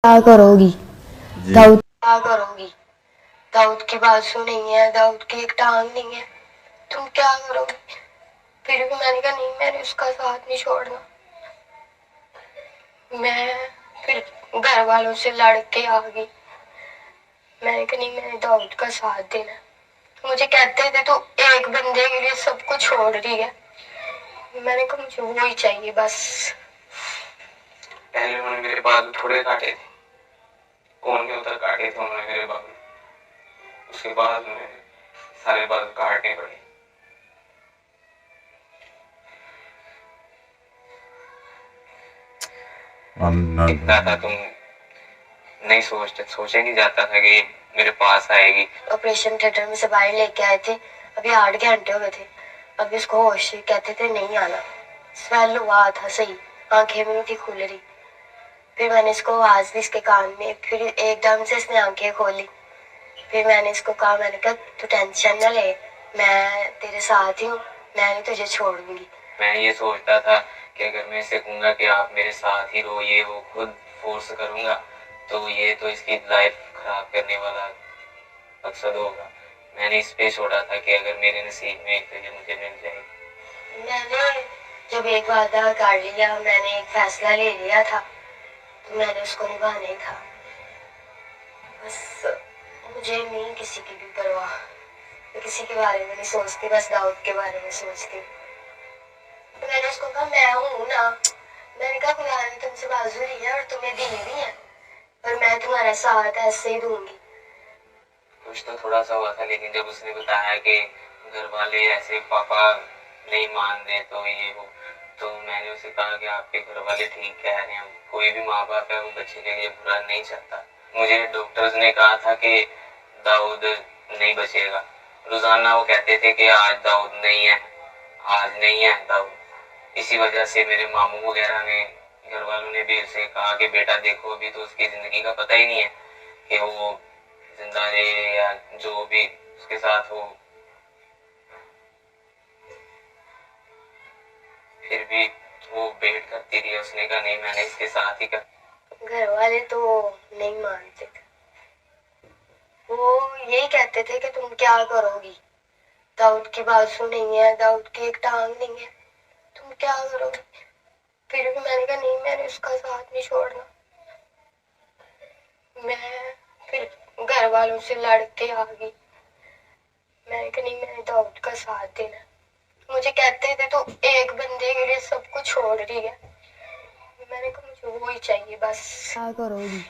क्या करोगी? जी दाऊद क्या करोगी? दाऊद की बाजू नहीं है, दाऊद की एक टांग नहीं है, तुम क्या करोगी? फिर भी मैंने कहा नहीं, मैंने उसका साथ नहीं छोड़ना। मैं फिर घर वालों से लड़ के आ गई। मैंने कहा नहीं, मैंने दाऊद का साथ देना है। मुझे कहते थे तो एक बंदे के लिए सब कुछ छोड़ रही है। मैंने कहा मुझे वो ही चाहिए बस। पहले उन्होंने मेरे बाल थोड़े काटे थे, कोन के उधर काटे थे उन्होंने मेरे बाल। उसके बाद उन्हें सारे बाल काटने पड़े। इतना था तुम नहीं सोचे नहीं जाता था कि मेरे पास आएगी। ऑपरेशन थिएटर में से बाहर लेके आए थे, अभी 8 घंटे हो गए थे। अभी इसको होश, कहते थे नहीं आना। स्वेल हुआ था सही, आंखें भी नहीं थी खुल रही। फिर मैंने इसको आवाज दी इसके कान में, फिर एकदम से इसने आंखें खोली। फिर मैंने इसको कहा, मैंने कहा तू टेंशन न ले, मैं तेरे साथ ही हूँ, मैं नहीं तुझे छोड़ूंगी। मैं ये सोचता था कि अगर मैं इसे कहूँगा कि आप मेरे साथ ही रहो, ये वो खुद फोर्स करूँगा तो ये तो इसकी लाइफ खराब करने वाला मकसद होगा। मैंने इस पे छोड़ा था कि अगर मेरे नसीब में एक जगह मुझे मिल जाएगी। मैंने जब एक वादा कर लिया, मैंने एक फैसला ले लिया था, तो मैंने उसको निभाना ही था। बस मुझे नहीं किसी की भी परवाह, मैं किसी के बारे में नहीं सोचती, बस दाऊद के बारे में सोचती। तो मैंने उसको कहा मैं हूँ ना, मैंने कहा खुदा ने तुमसे बाजू ली है और तुम्हें दी भी है, और मैं तुम्हारा साथ ऐसे ही दूंगी। कुछ तो थोड़ा सा हुआ था, लेकिन जब उसने बताया कि घर वाले ऐसे पापा नहीं मान रहे तो ये वो, तो मैंने उसे कहा कि आपके घर वाले ठीक कह रहे हैं, कोई भी माँ बाप है वो बच्चे के लिए बुरा नहीं चाहता। मुझे डॉक्टर्स ने कहा था कि दाऊद नहीं बचेगा। रोजाना वो कहते थे कि आज दाऊद नहीं है, आज नहीं है दाऊद। इसी वजह से मेरे मामू वगैरह ने, घर वालों ने भी उसे कहा कि बेटा देखो, अभी तो उसकी जिंदगी का पता ही नहीं है कि वो जिंदा रहे या जो भी उसके साथ हो। फिर भी वो वेट करती रही। उसने कहा नहीं, मैंने इसके साथ ही कर। घर वाले तो नहीं मानते थे, वो यही कहते थे कि तुम क्या करोगी? दाऊद की बाजू नहीं है, दाऊद की एक टांग नहीं है, तुम क्या करोगी? फिर भी मैंने कहा नहीं, मैंने उसका साथ नहीं छोड़ना। मैं फिर घर वालों से लड़ के आ गई। मैंने कहा नहीं, मैंने दाऊद का साथ देना है। मुझे कहते थे तो एक बंदे के लिए सब कुछ छोड़ रही है। मैंने कहा मुझे वो ही चाहिए बस। क्या करोगी?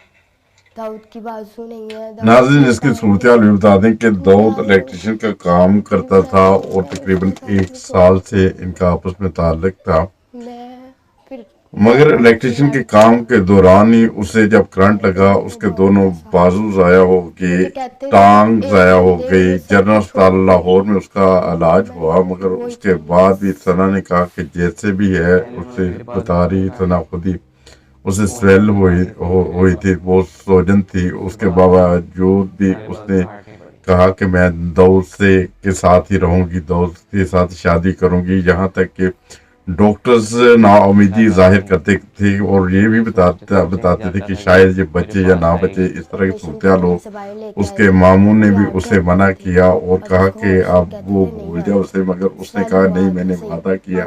दाऊद की बाजू नहीं है। नाज़रीन, इसकी सूरत हाल भी बता दें कि दाऊद इलेक्ट्रिशियन का काम करता था और तकरीबन 1 साल से इनका आपस में ताल्लुक था, मगर इलेक्ट्रिशियन के काम के दौरान ही उसे जब करंट लगा, उसके दोनों बाजू ज़ाया हो गए, टांग ज़ाया हो गई। जनरल अस्पताल लाहौर में उसका इलाज हुआ, मगर उसके बाद भी सना ने कहा कि जैसे भी है, उसे बता रही सना खुद ही, उसे स्वेल हुई थी, वो सोजन थी। उसके बावजूद भी उसने कहा कि मैं दाऊद से के साथ ही रहूंगी, दाऊद के साथ शादी करूंगी। यहाँ तक कि डॉक्टर्स नाउमीदी जाहिर करते थे और ये भी बताते थे कि शायद ये बचे या ना बचे, इस तरह की सूरत हाल हो। उसके मामू ने भी उसे मना किया और कहा कि आप वो भूल जाओ उसे, मगर उसने कहा नहीं, मैंने वादा किया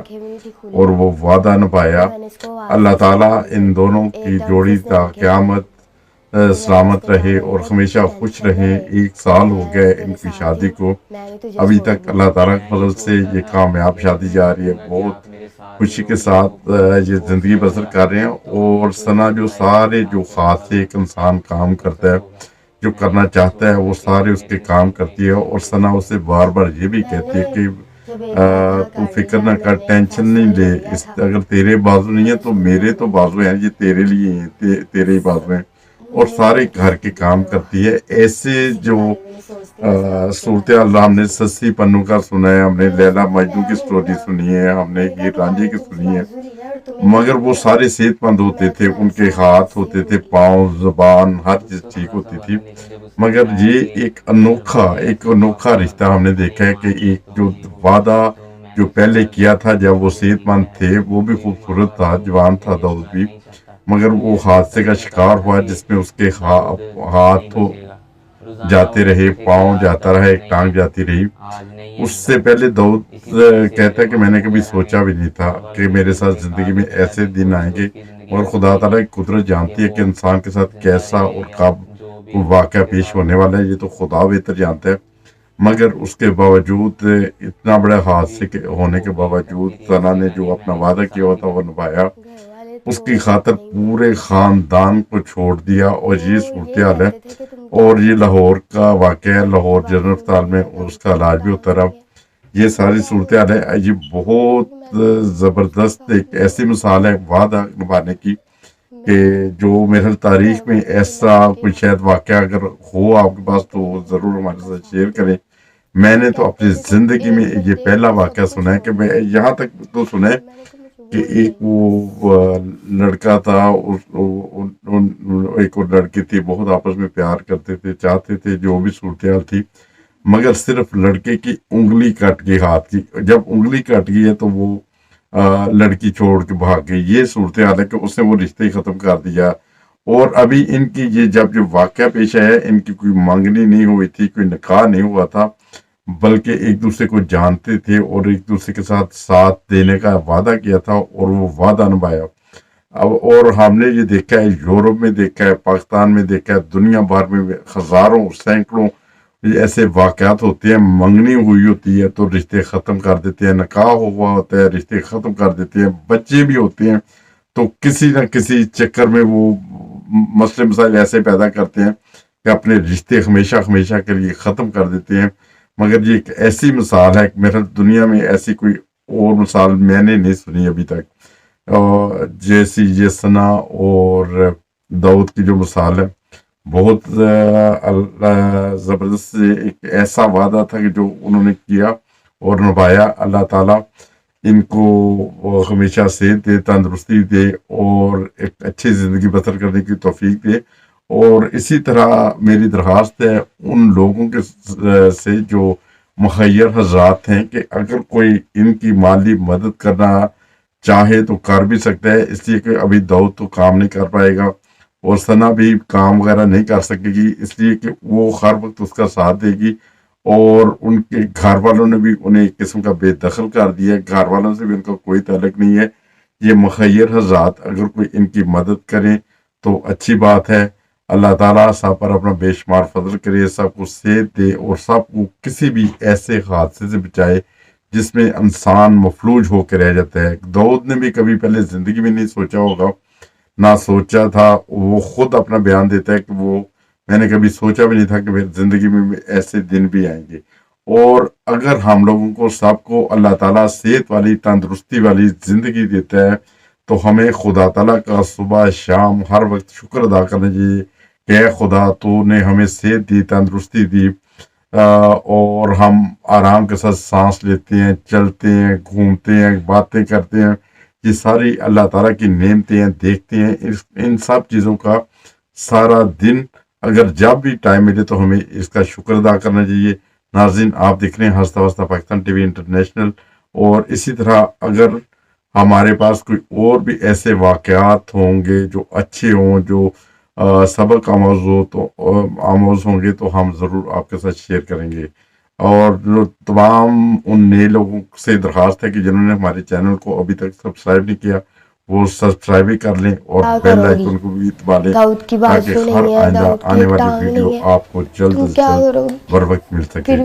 और वो वादा निभाया। अल्लाह ताला इन दोनों की जोड़ी ता क़यामत सलामत रहे और हमेशा खुश रहें। 1 साल हो गए इनकी शादी को, अभी तक अल्लाह ताला के फजल से ये कामयाब शादी जा रही है। बहुत खुशी के साथ ये ज़िंदगी बसर कर रहे हैं। और सना जो सारे जो ख़ास से एक इंसान काम करता है, जो करना चाहता है, वो सारे उसके काम करती है। और सना उसे बार बार ये भी कहती है कि तू फिक्र ना कर, टेंशन नहीं ले, इस अगर तेरे बाजू नहीं है तो मेरे तो बाजू हैं, ये तेरे लिए हैं, तेरे ही बाजू हैं। और सारे घर के काम करती है। ऐसे जो सूरत हाल हमने सस्सी पन्नू का सुना है, हमने लैला मजनू की स्टोरी सुनी है, हमने हीर रांझे की सुनी है, मगर वो सारे सेहतमंद होते थे, उनके हाथ होते थे, पाँव, जुबान, हर चीज ठीक होती थी। मगर ये एक अनोखा रिश्ता हमने देखा है कि एक जो वादा जो पहले किया था जब वो सेहतमंद थे, वो भी खूबसूरत था, जवान था दाऊद भी, मगर वो हादसे का शिकार हुआ जिसमें उसके हाथ जाते रहे, पाँव जाता रहा, एक टांग जाती रही। उससे पहले दाऊद कहता है कि मैंने कभी सोचा भी नहीं था कि मेरे साथ जिंदगी में ऐसे दिन आएंगे, और खुदा ताला की कुदरत जानती है कि इंसान के साथ कैसा और कब वाक़या पेश होने वाला है, ये तो खुदा बेहतर जानता है। मगर उसके बावजूद, इतना बड़े हादसे के होने के बावजूद, सना ने जो अपना वादा किया हुआ था वो निभाया। उसकी खातर पूरे खानदान को छोड़ दिया, और ये सूरत हाल है। और ये लाहौर का वाक़या है, लाहौर जनरल अस्पताल में उसका इलाज भी होता रहा। ये सारी सूरत हाल है। ये बहुत ज़बरदस्त एक ऐसी मिसाल है वादा निभाने की कि जो मेरे तारीख में ऐसा कोई शायद वाक़या अगर हो आपके पास तो ज़रूर हमारे साथ शेयर करें। मैंने तो अपनी ज़िंदगी में ये पहला वाक़या सुना है कि मैं यहाँ तक तो सुना है कि एक वो लड़का था, एक और लड़की थी, बहुत आपस में प्यार करते थे, चाहते थे, जो भी सूरत हाल थी, मगर सिर्फ लड़के की उंगली कट गई हाथ की। जब उंगली कट गई है तो वो लड़की छोड़ के भाग गई। ये सूरत हाल है कि उसने वो रिश्ते ही ख़त्म कर दिया। और अभी इनकी ये जब जो वाक़या पेश आया, इनकी कोई मंगनी नहीं हुई थी, कोई निकाह नहीं हुआ था, बल्कि एक दूसरे को जानते थे और एक दूसरे के साथ देने का वादा किया था, और वो वादा निभाया। अब और हमने ये देखा है, यूरोप में देखा है, पाकिस्तान में देखा है, दुनिया भर में हज़ारों सैकड़ों ऐसे वाक़यात होते हैं। मंगनी हुई होती है तो रिश्ते ख़त्म कर देते हैं, निकाह हुआ होता है रिश्ते ख़त्म कर देते हैं, बच्चे भी होते हैं तो किसी न किसी चक्कर में वो मसले मसाइल ऐसे पैदा करते हैं कि अपने रिश्ते हमेशा हमेशा के लिए ख़त्म कर देते हैं। मगर ये एक ऐसी मिसाल है कि मेरे दुनिया में ऐसी कोई और मिसाल मैंने नहीं सुनी अभी तक, जैसी ये सना और दाऊद की जो मिसाल है। बहुत ज़बरदस्त एक ऐसा वादा था कि जो उन्होंने किया और निभाया। अल्लाह ताला इनको हमेशा सेहत दे, तंदुरुस्ती दे और एक अच्छी ज़िंदगी बसर करने की तौफीक दे। और इसी तरह मेरी दरख्वास्त है उन लोगों के से जो मुखय्यर हज़रात हैं कि अगर कोई इनकी माली मदद करना चाहे तो कर भी सकता है, इसलिए कि अभी दाऊद तो काम नहीं कर पाएगा और सना भी काम वगैरह नहीं कर सकेगी, इसलिए कि वो हर वक्त उसका साथ देगी। और उनके घर वालों ने भी उन्हें एक किस्म का बेदखल कर दिया है, घर वालों से भी उनका कोई ताल्लुक नहीं है। ये मुखय्यर हज़रात अगर कोई इनकी मदद करें तो अच्छी बात है। अल्लाह ताला सब पर अपना बेशुमार फजल करे, सबको सेहत दे और सबको किसी भी ऐसे हादसे से बचाए जिसमें इंसान मफलूज होकर रह जाता है। दाऊद ने भी कभी पहले ज़िंदगी में नहीं सोचा होगा, ना सोचा था। वो खुद अपना बयान देता है कि वो मैंने कभी सोचा भी नहीं था कि मेरी ज़िंदगी में ऐसे दिन भी आएंगे। और अगर हम लोगों को सबको अल्लाह ताला सेहत वाली तंदुरुस्ती वाली ज़िंदगी देता है तो हमें खुदा ताला का सुबह शाम हर वक्त शुक्र अदा करना चाहिए कि खुदा तूने हमें सेहत दी, तंदुरुस्ती दी, और हम आराम के साथ सांस लेते हैं, चलते हैं, घूमते हैं, बातें करते हैं। ये सारी अल्लाह ताला की नेमतें हैं, देखते हैं। इन सब चीज़ों का सारा दिन अगर जब भी टाइम मिले तो हमें इसका शुक्र अदा करना चाहिए। नाज़रीन, आप देख रहे हैं हंसता हंसता पाकिस्तान टीवी इंटरनेशनल। और इसी तरह अगर हमारे पास कोई और भी ऐसे वाक़यात होंगे जो अच्छे हों, जो सबक आमोज़ होंगे तो हम ज़रूर आपके साथ शेयर करेंगे। और जो तमाम उन नए लोगों से दरख्वास्त है कि जिन्होंने हमारे चैनल को अभी तक सब्सक्राइब नहीं किया वो सब्सक्राइब भी कर लें और बेल आइकन को भी दबा लें ताकि हर आइंदा आने वाली वीडियो आपको जल्द से जल्द बर वक्त मिल सके।